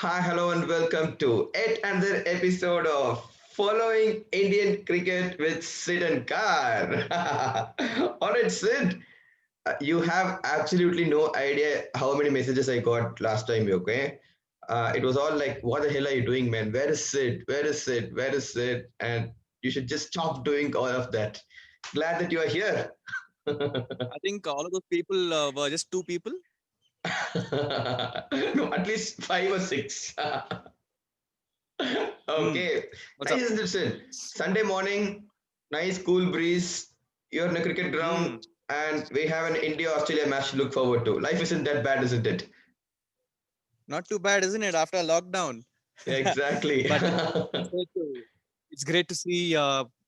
Hi, hello, and welcome to yet another episode of Following Indian Cricket with Sid and Kar. Alright, Sid, you have absolutely no idea how many messages I got last time, okay? It was all like, what the hell are you doing, man? Where is Sid? Where is Sid? Where is Sid? And you should just stop doing all of that. Glad that you are here. I think all of those people were just two people. No, at least five or six. Hmm. Okay, What's up? nice, listen. Sunday morning, nice cool breeze. You're in a cricket Hmm. ground, and we have an India-Australia match to look forward to. Life isn't that bad, isn't it? Not too bad, isn't it? After a lockdown, Exactly. but it's great to it's great to see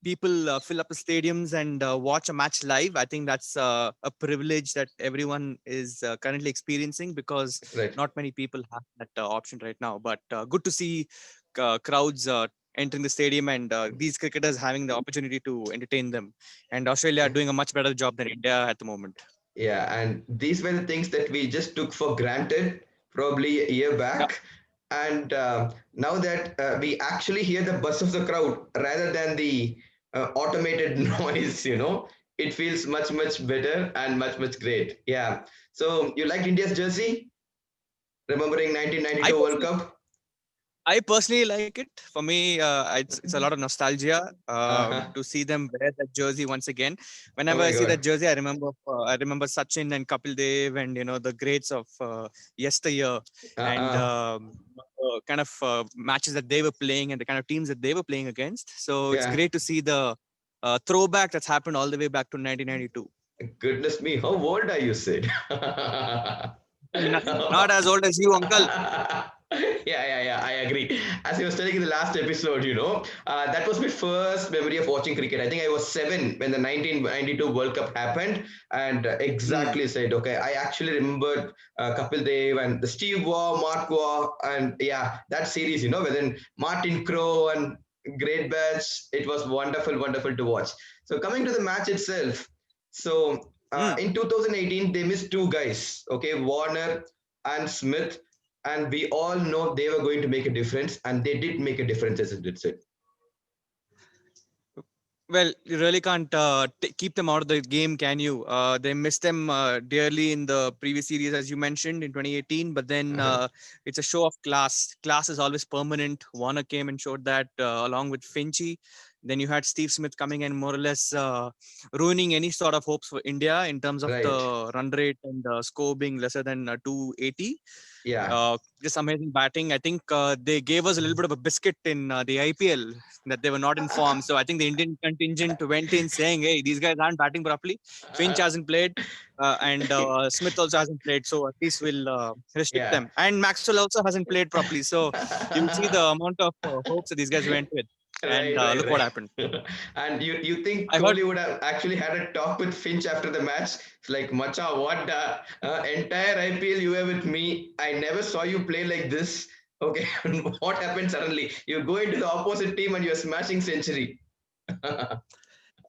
people fill up the stadiums and watch a match live. I think that's a privilege that everyone is currently experiencing because Right. not many people have that option right now. But good to see crowds entering the stadium and these cricketers having the opportunity to entertain them. And Australia are doing a much better job than India at the moment. Yeah, and these were the things that we just took for granted probably a year Yeah. back. And now that we actually hear the buzz of the crowd rather than the automated noise, it feels much, much better and much, much great. Yeah. So you liked India's jersey? Remembering I 1992 World personally Cup? I personally like it. For me, it's a lot of nostalgia Uh-huh. to see them wear that jersey once again. Oh Whenever my I see that God. jersey, I remember Sachin and Kapil Dev and the greats of yesteryear and Uh-uh. kind of matches that they were playing and the kind of teams that they were playing against. So it's Yeah. great to see the throwback that's happened all the way back to 1992. Goodness me. How old are you, Sid? Not as old as you, uncle. Yeah, I agree. As I was telling in the last episode, that was my first memory of watching cricket. I think I was seven when the 1992 World Cup happened, and Hmm. exactly said, okay, I actually remembered Kapil Dev and the Steve Waugh, Mark Waugh, and yeah, that series, within Martin Crowe and Great Batch. It was wonderful, wonderful to watch. So coming to the match itself, so Hmm. in 2018, they missed two guys, okay, Warner and Smith, and we all know they were going to make a difference, and they did make a difference, as it said. Well, you really can't keep them out of the game, can you? They missed them dearly in the previous series, as you mentioned in 2018. But then Uh-huh. it's a show of class. Class is always permanent. Warner came and showed that along with Finchy. Then you had Steve Smith coming in more or less ruining any sort of hopes for India in terms of Right. the run rate and score being lesser than 280. Yeah. Just amazing batting. I think they gave us a little bit of a biscuit in the IPL that they were not in form. So I think the Indian contingent went in saying, "Hey, these guys aren't batting properly. Finch hasn't played, and Smith also hasn't played. So at least we'll restrict Yeah. them. And Maxwell also hasn't played properly. So you will see the amount of hopes that these guys went with. And Right, right, look what happened. right. And you think I heard. Kohli would have actually had a talk with Finch after the match? It's like, Macha, what entire IPL you were with me? I never saw you play like this. Okay, what happened suddenly? You go into the opposite team and you're smashing century.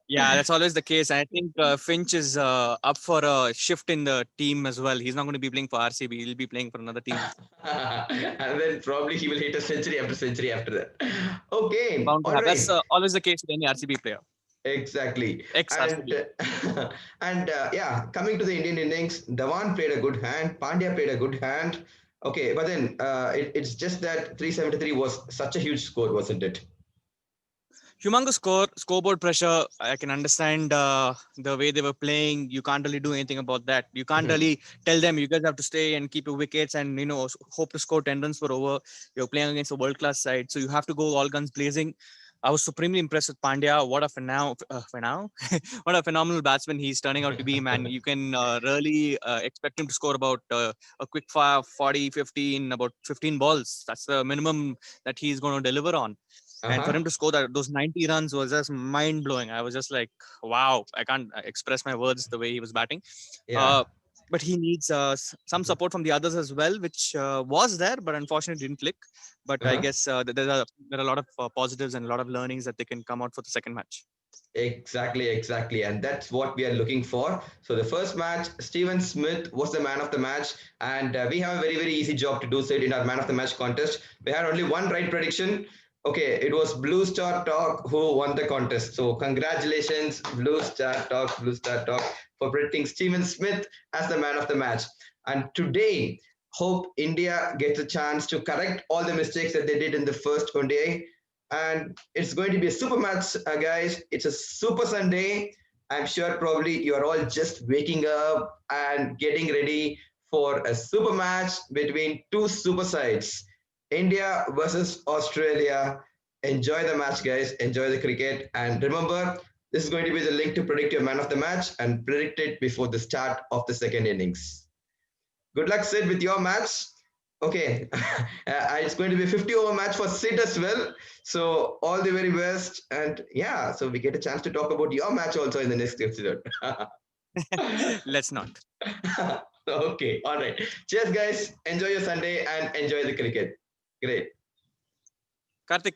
Yeah, that's always the case. I think Finch is up for a shift in the team as well. He's not going to be playing for RCB. He'll be playing for another team. And then probably he will hit a century after that. Okay, Bound to all have. That's right. always the case with any RCB player, Exactly. ex And RCB. yeah, coming to the Indian innings, Dhawan played a good hand, Pandya played a good hand. Okay, but then it's just that 373 was such a huge score, wasn't it? Humongous scoreboard pressure. I can understand the way they were playing. You can't really do anything about that. You can't Mhm. really tell them you guys have to stay and keep your wickets and hope to score 10 runs for over. You're playing against a world class side, so you have to go all guns blazing. I was supremely impressed with Pandya. What a what a phenomenal batsman he's turning out to be, man. You can really expect him to score about a quick fire 40, 50 in about 15 balls. That's the minimum that he's going to deliver on. And for him Uh-huh. to score those 90 runs was just mind blowing. I was just like, wow, I can't express my words the way he was batting. Yeah. Uh, but he needs some support from the others as well, which was there, but unfortunately didn't click. But I Uh-huh. guess there are a lot of positives and a lot of learnings that they can come out for the second match. Exactly. And that's what we are looking for. So the first match, Steven Smith was the man of the match. And we have a very easy job to do so in our man of the match contest. We had only one right prediction. Okay, it was Blue Star Talk who won the contest. So congratulations, Blue Star Talk, for predicting Steven Smith as the man of the match. And today, hope India gets a chance to correct all the mistakes that they did in the first ODI, and it's going to be a super match, guys. It's a super Sunday. I'm sure probably you're all just waking up and getting ready for a super match between two super sides, India versus Australia. Enjoy the match, guys. Enjoy the cricket. And remember, this is going to be the link to predict your man of the match and predict it before the start of the second innings. Good luck, Sid, with your match. Okay, it's going to be a 50 over match for Sid as well. So, all the very best. And yeah, so we get a chance to talk about your match also in the next episode. Let's not. Okay, all right. Cheers, guys. Enjoy your Sunday and enjoy the cricket. Great. Karthik,